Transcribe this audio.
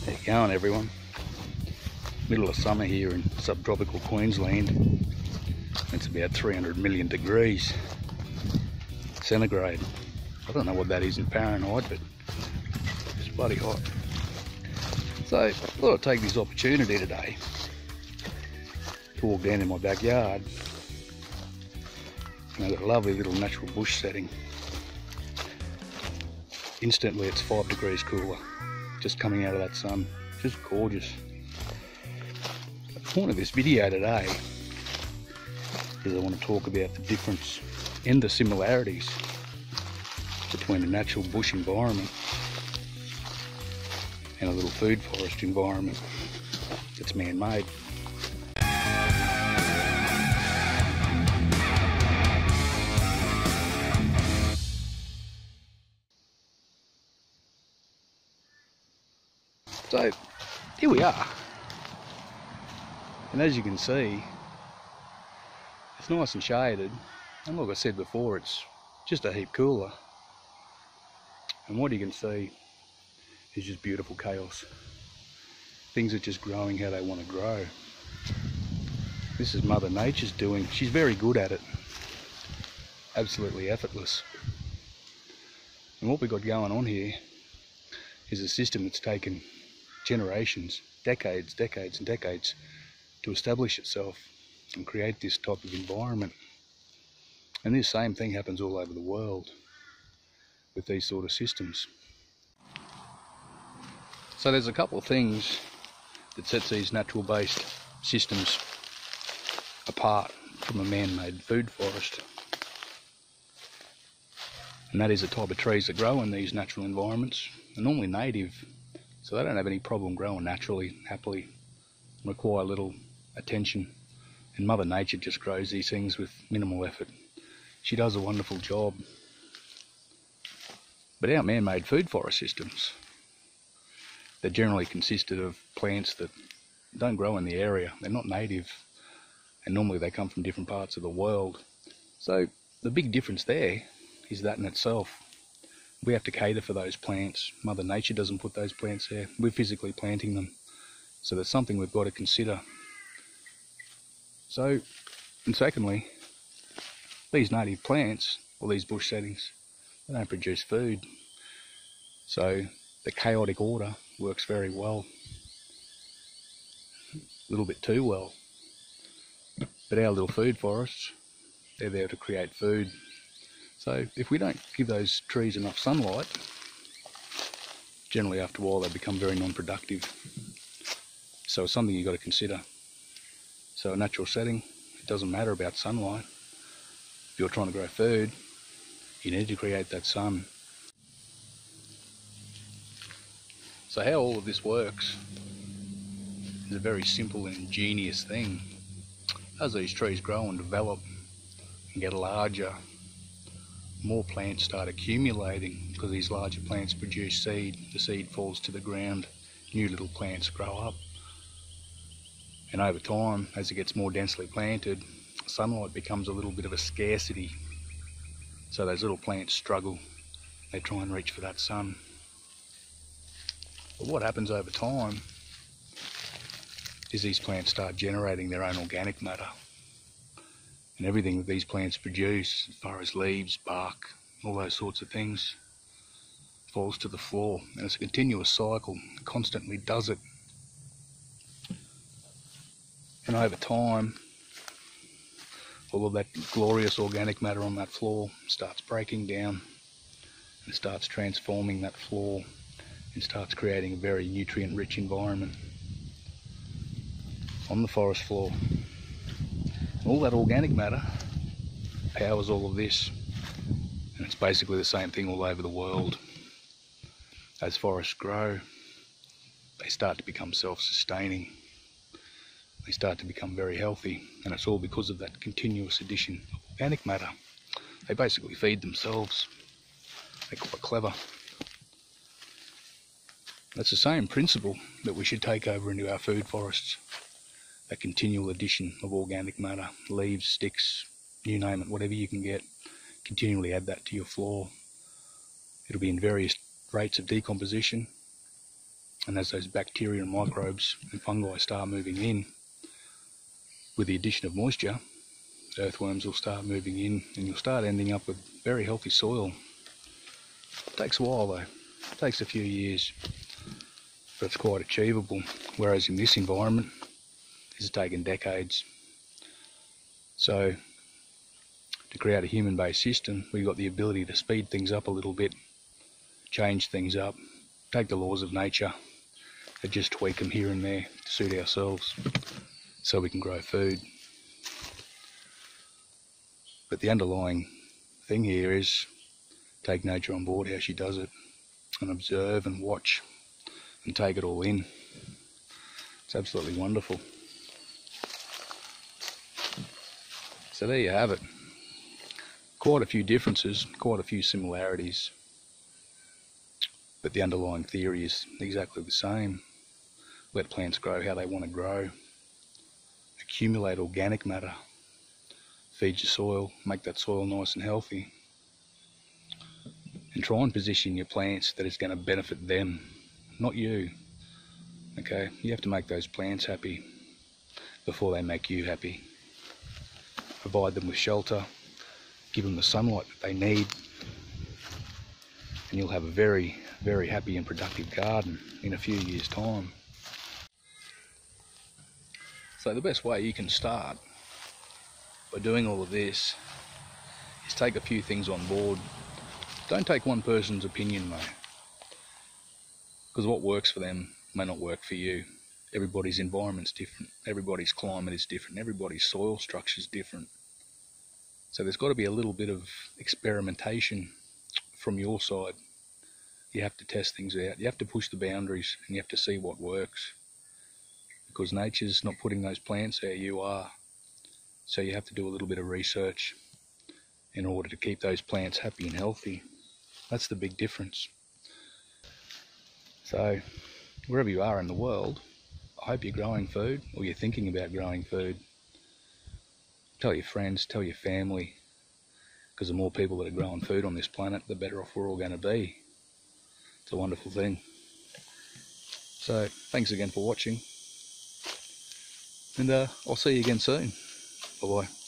How you going, everyone? Middle of summer here in subtropical Queensland. It's about 300 million degrees centigrade. I don't know what that is in Fahrenheit, but it's bloody hot. So I thought I'd take this opportunity today to walk down in my backyard. And I've got a lovely little natural bush setting. Instantly it's 5 degrees cooler, just coming out of that sun. Just gorgeous. The point of this video today is I want to talk about the difference and the similarities between a natural bush environment and a little food forest environment that's man-made. So here we are, and as you can see, it's nice and shaded, and like I said before, it's just a heap cooler, and what you can see is just beautiful chaos. Things are just growing how they want to grow. This is Mother Nature's doing. She's very good at it, absolutely effortless. And what we've got going on here is a system that's taken generations, decades and decades to establish itself and create this type of environment. And this same thing happens all over the world with these sort of systems. So there's a couple of things that sets these natural based systems apart from a man-made food forest, and that is the type of trees that grow in these natural environments. They're normally native, so they don't have any problem growing naturally, happily, require little attention, and Mother Nature just grows these things with minimal effort. She does a wonderful job. But our man-made food forest systems, they're generally consisted of plants that don't grow in the area. They're not native, and normally they come from different parts of the world. So the big difference there is that in itself. We have to cater for those plants. Mother Nature doesn't put those plants there. We're physically planting them. So that's something we've got to consider. So, and secondly, these native plants, or these bush settings, they don't produce food. So the chaotic order works very well. A little bit too well. But our little food forests, they're there to create food. So if we don't give those trees enough sunlight, generally after a while they become very non-productive. So it's something you've got to consider. So a natural setting, it doesn't matter about sunlight. If you're trying to grow food, you need to create that sun. So how all of this works is a very simple and ingenious thing. As these trees grow and develop and get larger, more plants start accumulating, because these larger plants produce seed. The seed falls to the ground, new little plants grow up, and over time, as it gets more densely planted, sunlight becomes a little bit of a scarcity. So those little plants struggle, they try and reach for that sun. But what happens over time is these plants start generating their own organic matter. And everything that these plants produce, as far as leaves, bark, all those sorts of things, falls to the floor. And it's a continuous cycle, it constantly does it. And over time, all of that glorious organic matter on that floor starts breaking down and starts transforming that floor and starts creating a very nutrient-rich environment on the forest floor. All that organic matter powers all of this, and it's basically the same thing all over the world. As forests grow, they start to become self-sustaining. They start to become very healthy, and it's all because of that continuous addition of organic matter. They basically feed themselves. They're quite clever. That's the same principle that we should take over into our food forests. A continual addition of organic matter, leaves, sticks, you name it, whatever you can get, continually add that to your floor. It'll be in various rates of decomposition, And as those bacteria and microbes and fungi start moving in, with the addition of moisture, earthworms will start moving in and you'll start ending up with very healthy soil. It takes a while though, it takes a few years, but it's quite achievable. Whereas in this environment, this has taken decades. So to create a human-based system, we've got the ability to speed things up a little bit, change things up, take the laws of nature and just tweak them here and there to suit ourselves so we can grow food. But the underlying thing here is take nature on board how she does it and observe and watch and take it all in. It's absolutely wonderful. So there you have it. Quite a few differences, quite a few similarities, but the underlying theory is exactly the same. Let plants grow how they want to grow. Accumulate organic matter. Feed your soil, make that soil nice and healthy. And try and position your plants that it's going to benefit them, not you. Okay, you have to make those plants happy before they make you happy. Provide them with shelter, give them the sunlight that they need, and you'll have a very, very happy and productive garden in a few years' time. So the best way you can start by doing all of this is take a few things on board. Don't take one person's opinion though, because what works for them may not work for you. Everybody's environment's different, everybody's climate is different, everybody's soil structure is different. So there's got to be a little bit of experimentation from your side. You have to test things out, you have to push the boundaries, and you have to see what works. Because nature's not putting those plants there, you are. So you have to do a little bit of research in order to keep those plants happy and healthy. That's the big difference. So wherever you are in the world, I hope you're growing food, or you're thinking about growing food. Tell your friends, tell your family, because the more people that are growing food on this planet, the better off we're all going to be. It's a wonderful thing. So thanks again for watching, and I'll see you again soon. Bye bye.